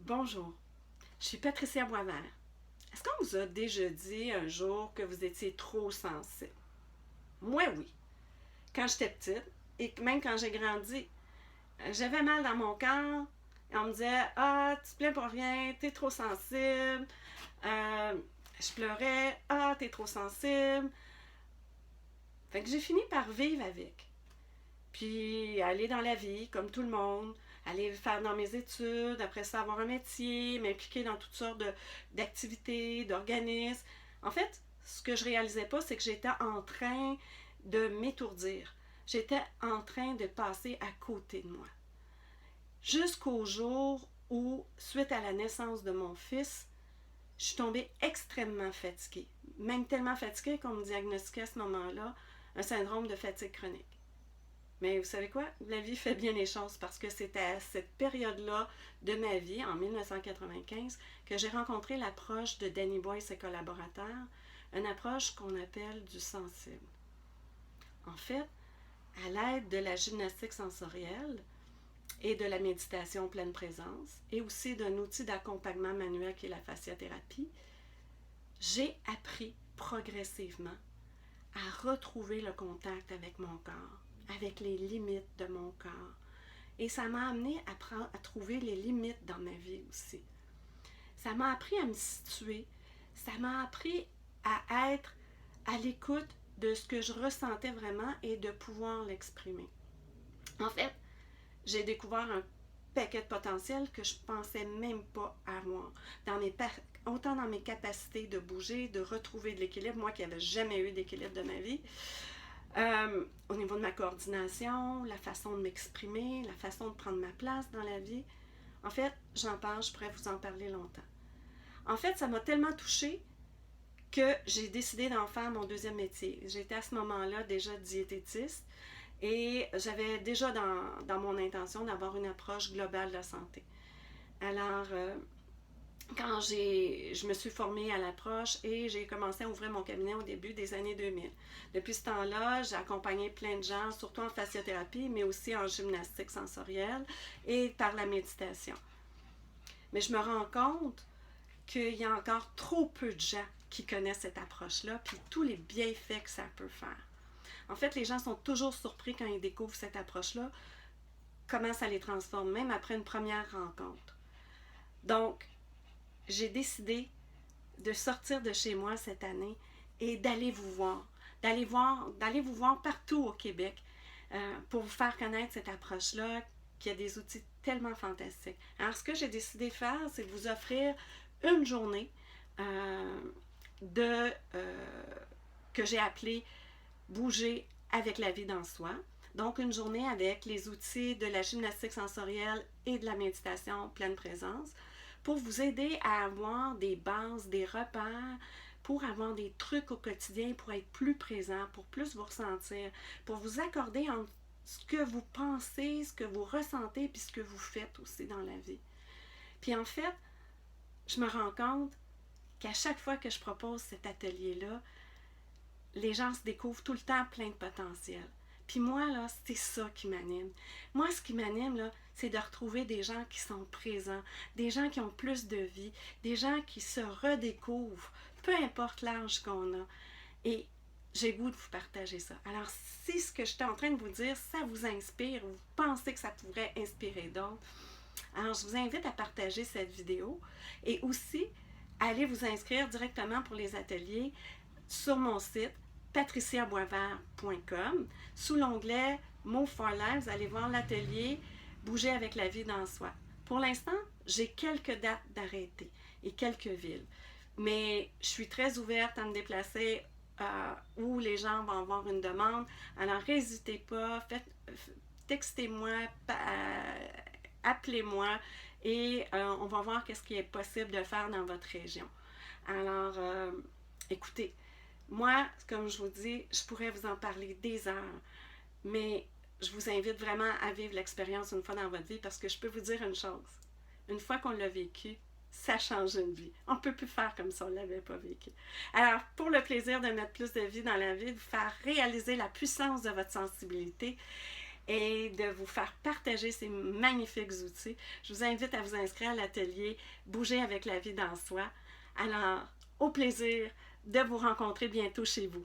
Bonjour, je suis Patricia Boisvert. Est-ce qu'on vous a déjà dit un jour que vous étiez trop sensible? Moi, oui. Quand j'étais petite, et même quand j'ai grandi, j'avais mal dans mon corps. Et on me disait: Ah, tu te plains pour rien, t'es trop sensible. Euh, je pleurais: Ah, t'es trop sensible. Fait que j'ai fini par vivre avec. Puis aller dans la vie, comme tout le monde, aller faire dans mes études, après ça avoir un métier, m'impliquer dans toutes sortes d'activités, d'organismes. En fait, ce que je réalisais pas, c'est que j'étais en train de m'étourdir. J'étais en train de passer à côté de moi. Jusqu'au jour où, suite à la naissance de mon fils, je suis tombée extrêmement fatiguée. Même tellement fatiguée qu'on me diagnostiquait à ce moment-là un syndrome de fatigue chronique. Mais vous savez quoi? La vie fait bien les choses parce que c'est à cette période-là de ma vie, en 1995, que j'ai rencontré l'approche de Danny Boy et ses collaborateurs, une approche qu'on appelle du sensible. En fait, à l'aide de la gymnastique sensorielle et de la méditation pleine présence, et aussi d'un outil d'accompagnement manuel qui est la fasciathérapie, j'ai appris progressivement à retrouver le contact avec mon corps, avec les limites de mon corps. Et ça m'a amené à trouver les limites dans ma vie aussi. Ça m'a appris à me situer. Ça m'a appris à être à l'écoute de ce que je ressentais vraiment et de pouvoir l'exprimer. En fait, j'ai découvert un paquet de potentiel que je pensais même pas avoir. Autant dans mes capacités de bouger, de retrouver de l'équilibre, moi qui n'avais jamais eu d'équilibre de ma vie, au niveau de ma coordination, la façon de m'exprimer, la façon de prendre ma place dans la vie. En fait, j'en parle, je pourrais vous en parler longtemps. En fait, ça m'a tellement touchée que j'ai décidé d'en faire mon deuxième métier. J'étais à ce moment-là déjà diététiste et j'avais déjà dans mon intention d'avoir une approche globale de la santé. Alors, quand je me suis formée à l'approche et j'ai commencé à ouvrir mon cabinet au début des années 2000. Depuis ce temps-là, j'ai accompagné plein de gens, surtout en fasciothérapie, mais aussi en gymnastique sensorielle et par la méditation. Mais je me rends compte qu'il y a encore trop peu de gens qui connaissent cette approche-là, puis tous les bienfaits que ça peut faire. En fait, les gens sont toujours surpris quand ils découvrent cette approche-là, comment ça les transforme, même après une première rencontre. Donc, j'ai décidé de sortir de chez moi cette année et d'aller vous voir. D'aller vous voir partout au Québec pour vous faire connaître cette approche-là qui a des outils tellement fantastiques. Alors, ce que j'ai décidé de faire, c'est de vous offrir une journée euh, de que j'ai appelée Bouger avec la vie dans soi. Donc, une journée avec les outils de la gymnastique sensorielle et de la méditation pleine présence pour vous aider à avoir des bases, des repères, pour avoir des trucs au quotidien, pour être plus présent, pour plus vous ressentir, pour vous accorder entre ce que vous pensez, ce que vous ressentez, puis ce que vous faites aussi dans la vie. Puis en fait, je me rends compte qu'à chaque fois que je propose cet atelier-là, les gens se découvrent tout le temps plein de potentiel. Puis moi, là, c'est ça qui m'anime. Moi, ce qui m'anime, là, c'est de retrouver des gens qui sont présents, des gens qui ont plus de vie, des gens qui se redécouvrent, peu importe l'âge qu'on a. Et j'ai le goût de vous partager ça. Alors, si ce que j'étais en train de vous dire, ça vous inspire, vous pensez que ça pourrait inspirer d'autres, alors je vous invite à partager cette vidéo et aussi allez vous inscrire directement pour les ateliers sur mon site patriciaboisvert.com. Sous l'onglet Move for Life, vous allez voir l'atelier Bouger avec la vie dans soi. Pour l'instant, j'ai quelques dates d'arrêté et quelques villes. Mais je suis très ouverte à me déplacer où les gens vont avoir une demande. Alors, n'hésitez pas, textez-moi, appelez-moi et on va voir qu'est-ce qui est possible de faire dans votre région. Alors, écoutez, moi, comme je vous dis, je pourrais vous en parler des heures, mais je vous invite vraiment à vivre l'expérience une fois dans votre vie parce que je peux vous dire une chose. Une fois qu'on l'a vécu, ça change une vie. On ne peut plus faire comme si on ne l'avait pas vécu. Alors, pour le plaisir de mettre plus de vie dans la vie, de vous faire réaliser la puissance de votre sensibilité, et de vous faire partager ces magnifiques outils. Je vous invite à vous inscrire à l'atelier Bouger avec la vie dans soi. Alors, au plaisir de vous rencontrer bientôt chez vous.